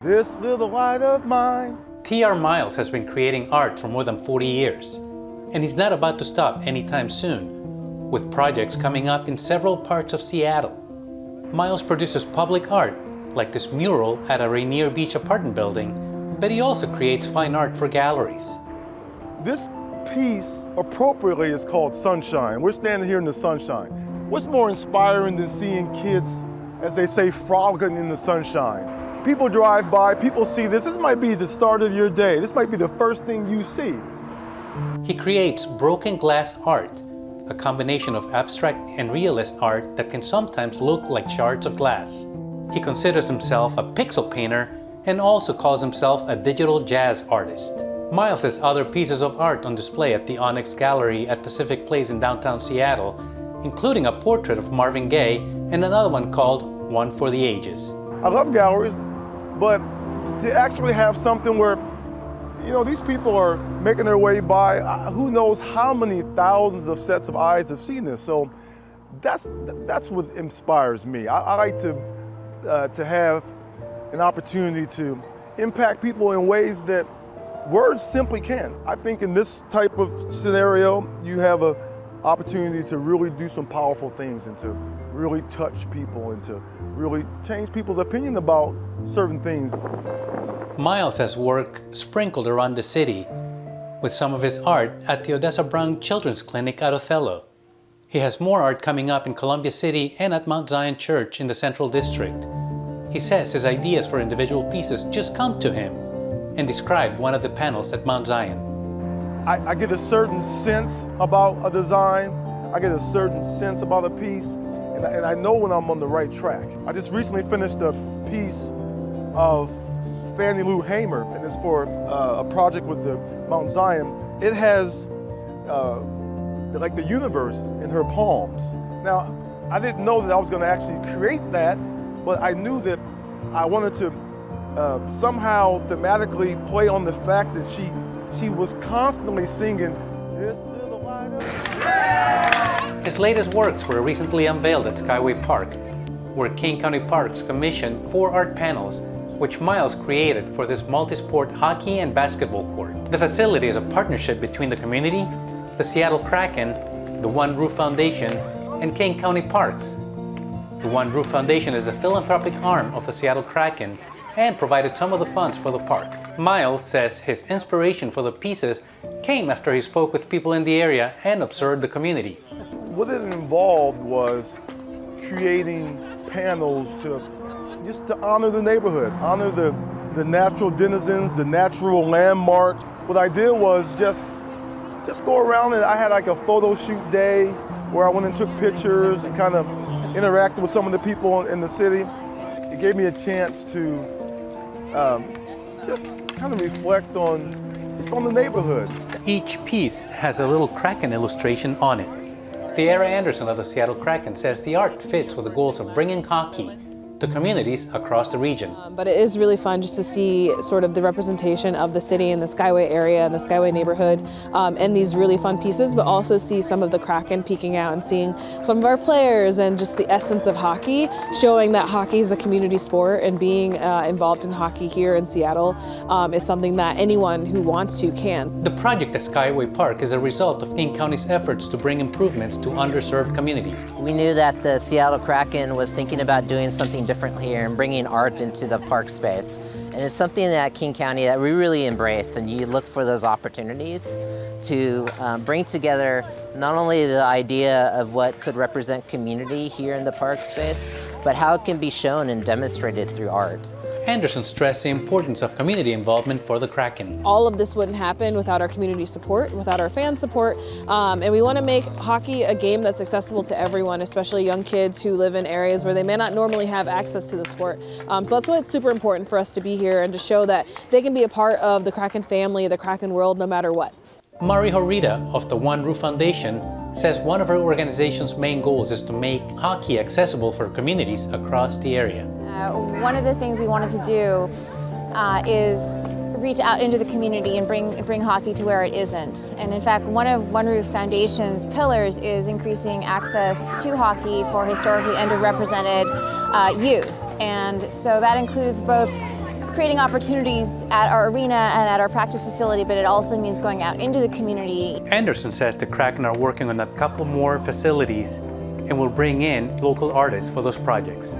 This little light of mine. T.R. Miles has been creating art for more than 40 years, and he's not about to stop anytime soon, with projects coming up in several parts of Seattle. Miles produces public art, like this mural at a Rainier Beach apartment building, but he also creates fine art for galleries. This piece appropriately is called Sunshine. We're standing here in the sunshine. What's more inspiring than seeing kids, as they say, frolicking in the sunshine? People drive by, people see this. This might be the start of your day. This might be the first thing you see. He creates broken glass art, a combination of abstract and realist art that can sometimes look like shards of glass. He considers himself a pixel painter and also calls himself a digital jazz artist. Miles has other pieces of art on display at the Onyx Gallery at Pacific Place in downtown Seattle, including a portrait of Marvin Gaye and another one called One for the Ages. I love galleries, but to actually have something where, you know, these people are making their way by, who knows how many thousands of sets of eyes have seen this. So that's what inspires me. I like to have an opportunity to impact people in ways that words simply can't. I think in this type of scenario, you have an opportunity to really do some powerful things and to really touch people and to really change people's opinion about certain things. Miles has work sprinkled around the city, with some of his art at the Odessa Brown Children's Clinic at Othello. He has more art coming up in Columbia City and at Mount Zion Church in the Central District. He says his ideas for individual pieces just come to him, and described one of the panels at Mount Zion. I get a certain sense about a design, I get a certain sense about a piece, and I know when I'm on the right track. I just recently finished a piece of Fannie Lou Hamer, and it's for a project with the Mount Zion. It has like the universe in her palms. Now, I didn't know that I was going to actually create that, but I knew that I wanted to somehow thematically play on the fact that she was constantly singing, "This little light of..." His latest works were recently unveiled at Skyway Park, where King County Parks commissioned 4 art panels, which Miles created for this multi-sport hockey and basketball court. The facility is a partnership between the community, the Seattle Kraken, the One Roof Foundation, and King County Parks. The One Roof Foundation is a philanthropic arm of the Seattle Kraken and provided some of the funds for the park. Miles says his inspiration for the pieces came after he spoke with people in the area and observed the community. What it involved was creating panels just to honor the neighborhood, honor the natural denizens, the natural landmarks. What I did was just go around, and I had like a photo shoot day where I went and took pictures and kind of interacted with some of the people in the city. It gave me a chance to just kind of reflect on the neighborhood. Each piece has a little Kraken illustration on it. Tiara Anderson of the Seattle Kraken says the art fits with the goals of bringing hockey to communities across the region. But it is really fun just to see sort of the representation of the city and the Skyway area and the Skyway neighborhood and these really fun pieces, but also see some of the Kraken peeking out and seeing some of our players and just the essence of hockey, showing that hockey is a community sport, and being involved in hockey here in Seattle is something that anyone who wants to can. The project at Skyway Park is a result of King County's efforts to bring improvements to underserved communities. We knew that the Seattle Kraken was thinking about doing something different here and bringing art into the park space. And it's something that King County that we really embrace, and you look for those opportunities to bring together not only the idea of what could represent community here in the park space, but how it can be shown and demonstrated through art. Anderson stressed the importance of community involvement for the Kraken. All of this wouldn't happen without our community support, without our fan support, and we want to make hockey a game that's accessible to everyone, especially young kids who live in areas where they may not normally have access to the sport. So that's why it's super important for us to be here and to show that they can be a part of the Kraken family, the Kraken world, no matter what. Mari Horita of the One Roof Foundation says one of her organization's main goals is to make hockey accessible for communities across the area. One of the things we wanted to do is reach out into the community and bring hockey to where it isn't. And in fact, one of One Roof Foundation's pillars is increasing access to hockey for historically underrepresented youth. And so that includes both creating opportunities at our arena and at our practice facility, but it also means going out into the community. Anderson says the Kraken are working on a couple more facilities and will bring in local artists for those projects.